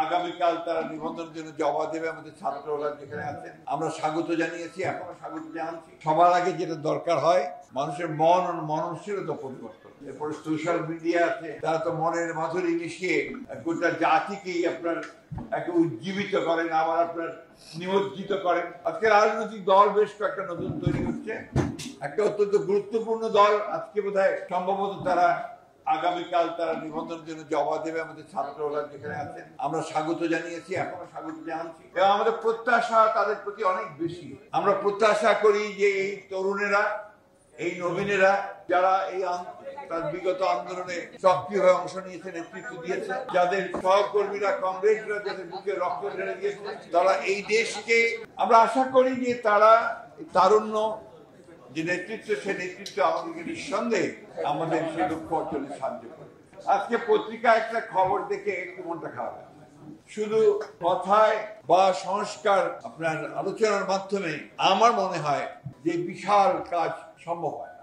আগামীকাল তারা নিবন্ধনের জন্য জমা দেবে আমাদের ছাত্ররা যেখানে আছেন। আমরা স্বাগত জানিয়েছি, এখনো স্বাগত জানাচ্ছি। সবার আগে যেটা দরকার হয় মানুষের মন ও মননশীলতা পরিবর্তন। এরপরে সোশ্যাল মিডিয়া আছে, তারা তো মনের মাধুরী মিশিয়ে গোটা জাতিকেই আপনার একে উজ্জীবিত করেন, আবার আপনার নিমজ্জিত করেন। আজকে রাজনৈতিক দল বেশ কয়েকটা নতুন তৈরি হচ্ছে। একটা অত্যন্ত গুরুত্বপূর্ণ দল আজকে বোধহয় সম্ভবত তারা আগামীকাল তারা নিবন্ধনের জন্য জমা দেবে আমাদের ছাত্ররা যেখানে আছেন। আমরা স্বাগত জানিয়েছি, এখনো স্বাগত জানাচ্ছি এবং আমাদের প্রত্যাশা তাদের প্রতি অনেক বেশি। আমরা প্রত্যাশা করি যে এই তরুণেরা, এই নবীনেরা যারা এই বিগত আন্দোলনে সক্রিয়ভাবে অংশ নিয়েছে, নেতৃত্ব দিয়েছে, যাদের সহকর্মীরা কংগ্রেসরা যাদের বুকে রক্ত ঢেলে দিয়েছে, তারা এই দেশকে আমরা আশা করি যে তারা তারুণ্য যে নেতৃত্ব, সে নেতৃত্ব আমাদেরকে নিঃসন্দেহে আমাদের সে লক্ষ্য অর্জনে সাহায্য করে। আজকে পত্রিকায় একটা খবর দেখে একটু মনটা খারাপ। শুধু কথায় বা সংস্কার আপনার আলোচনার মাধ্যমে আমার মনে হয় যে বিশাল কাজ সম্ভব হয়।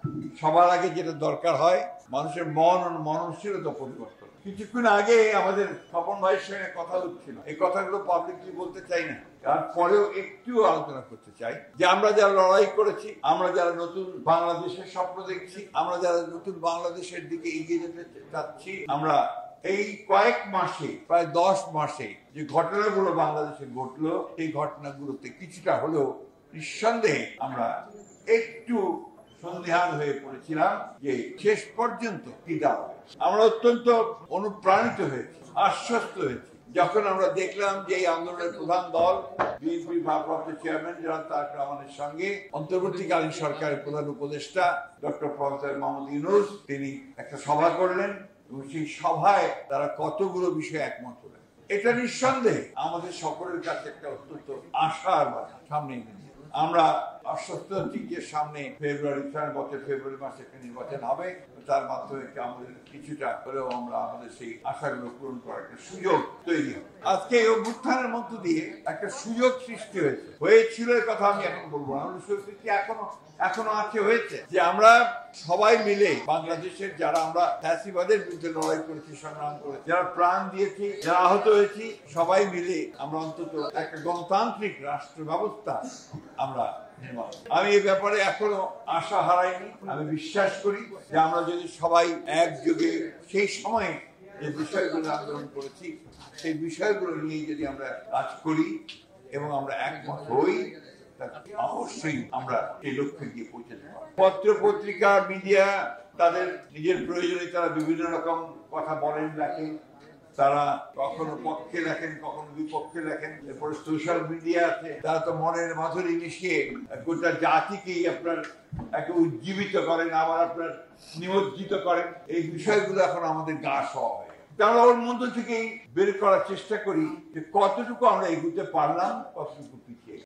সবার আগে যেটা দরকার হয় মানুষের মন ও মননশীলতা পরিবর্তন। কিছুক্ষণ আগে আমাদের স্বপন ভাইয়ের সঙ্গে কথা হচ্ছিল, এই কথাগুলো পাবলিকলি বলতে চাই না, তারপরেও একটু আলোচনা করতে চাই যে আমরা যারা লড়াই করেছি, আমরা যারা নতুন বাংলাদেশের স্বপ্ন দেখছি, আমরা যারা নতুন বাংলাদেশের দিকে এগিয়ে যেতে চাচ্ছি, আমরা এই কয়েক মাসে, প্রায় 10 মাসে যে ঘটনাগুলো বাংলাদেশে ঘটলো, এই ঘটনাগুলোতে কিছুটা হলেও নিঃসন্দেহে আমরা একটু সন্দিহান হয়ে পড়েছিলাম যে শেষ পর্যন্ত কি দাঁড়াবে। আমরা অত্যন্ত অনুপ্রাণিত হয়েছি, আশ্বস্ত হয়েছি যখন আমরা দেখলাম যে এই আন্দোলনের প্রধান দল বিএনপির ভারপ্রাপ্ত চেয়ারম্যান জনাব তারেক রহমানের সঙ্গে অন্তর্বর্তীকালীন সরকারের প্রধান উপদেষ্টা ডক্টর প্রফেসর মোহাম্মদ ইউনূস তিনি একটা সভা করলেন এবং সেই সভায় তারা কতগুলো বিষয়ে একমত হলেন। এটা নিঃসন্দেহে আমাদের সকলের কাছে একটা অত্যন্ত আশার বাধা সামনে এনে দিয়েছে। আমরা আশ্বস্ত হচ্ছি যে সামনে ফেব্রুয়ারি মাসে একটা নির্বাচন হবে, তার মাধ্যমে আমাদের কিছুটা হলেও আমরা আমাদের সেই আশাগুলো পূরণ করার একটা সুযোগ তৈরি হবে। আজকে এই অভ্যুত্থানের মধ্য দিয়ে একটা সুযোগ সৃষ্টি হয়েছিল, এর কথা আমি এখন বলবো না, সৃষ্টি এখনো আছে, হয়েছে যে আমরা সবাই মিলে বাংলাদেশের যারা আমরা ফ্যাসিবাদের বিরুদ্ধে লড়াই করেছি, সংগ্রাম করেছি, যারা প্রাণ দিয়েছি, যারা আহত হয়েছি, সবাই মিলে আমরা অন্তত একটা গণতান্ত্রিক রাষ্ট্র ব্যবস্থা আমরা নির্মাণ। আমি এই ব্যাপারে এখনো আশা হারাইনি। আমি বিশ্বাস করি যে আমরা যদি সবাই একযোগে সেই সময়ে যে বিষয়গুলো আন্দোলন করেছি সেই বিষয়গুলো নিয়ে যদি আমরা কাজ করি এবং আমরা একমত হই, অবশ্যই আমরা এই লক্ষ্যে গিয়ে পৌঁছাতে পারব। পত্র পত্রিকা, মিডিয়া তাদের নিজের প্রয়োজনে তারা বিভিন্ন রকম কথা বলেন, লেখেন, তারা কখনো পক্ষে লেখেন, কখনো বিপক্ষে লেখেন। এরপরে সোশ্যাল মিডিয়া আছে, তারা তো মনের মাধুরী মিশিয়ে গোটা জাতিকেই আপনার একে উজ্জীবিত করেন, আবার আপনার নিমজ্জিত করেন। এই বিষয়গুলো এখন আমাদের গা সওয়া হয়। আমরা ওর মধ্যে থেকেই বের করার চেষ্টা করি যে কতটুকু আমরা এগুতে পারলাম, কতটুকু পিছিয়ে